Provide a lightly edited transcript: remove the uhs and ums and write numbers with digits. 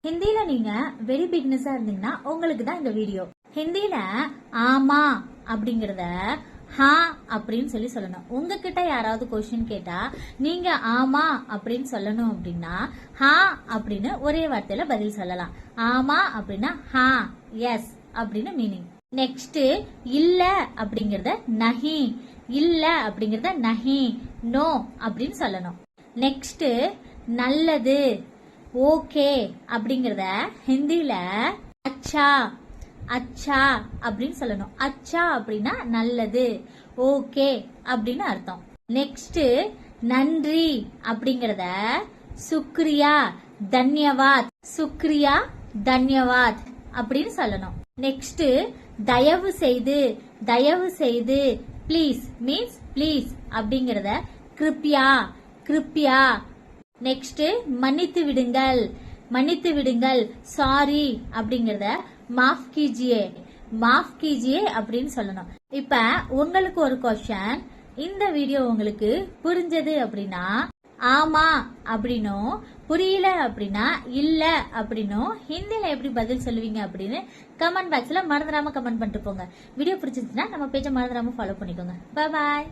ஹிந்தில நீங்க வெரி பிக்னஸா இருந்தீங்கன்னா உங்களுக்கு தான் இந்த வீடியோ. ஹிந்தில ஆமா அப்படிங்கறத ஹா அப்படின்னு சொல்லணும். உங்ககிட்ட யாராவது கொஸ்டின் கேட்டா நீங்க ஆமா அப்படின்னு சொல்லணும் அப்படின்னா ஹா அப்படின்னு ஒரே வார்த்தையில பதில் சொல்லலாம். ஆமா அப்படின்னா ஹா எஸ் அப்படின்னு மீனிங். நெக்ஸ்ட் இல்ல அப்படிங்கறத நஹி, இல்ல அப்படிங்கறத நஹி, நோ அப்படின்னு சொல்லணும். நெக்ஸ்ட் நல்லது ஓகே அப்படிங்கறத ஹிந்தில அச்சா, அச்சா அப்படின்னு சொல்லணும். அச்சா அப்படின்னா நல்லது, ஓகே அப்படின்னு அர்த்தம். நெக்ஸ்ட் நன்றி அப்படிங்கறத சுக்ரியா தன்யவாத், சுக்ரியா தன்யவாத் அப்படின்னு சொல்லணும். நெக்ஸ்ட் தயவு செய்து, தயவு செய்து ப்ளீஸ் மீன்ஸ் ப்ளீஸ் அப்படிங்கறத கிருப்யா, கிருப்யா. நெக்ஸ்ட் மன்னித்து விடுங்கள், மன்னித்து விடுங்கள் சாரி அப்படிங்கறத மாஃப் கீஜியே, மாஃப் கீஜியே அப்படின்னு சொல்லணும். இப்ப உங்களுக்கு ஒரு क्वेश्चन, இந்த வீடியோ உங்களுக்கு புரிஞ்சது அப்படின்னா ஆமா அப்படின்னும், புரியல அப்படின்னா இல்ல அப்படின்னும் ஹிந்தில எப்படி பதில் சொல்லுவீங்க அப்படின்னு கமெண்ட் பாக்ஸ்ல மறந்துடாம கமெண்ட் பண்ணிட்டு போங்க. வீடியோ பிடிச்சிருந்துச்சுன்னா நம்ம பேஜை மறந்துடாம ஃபாலோ பண்ணிக்கோங்க. பாய்.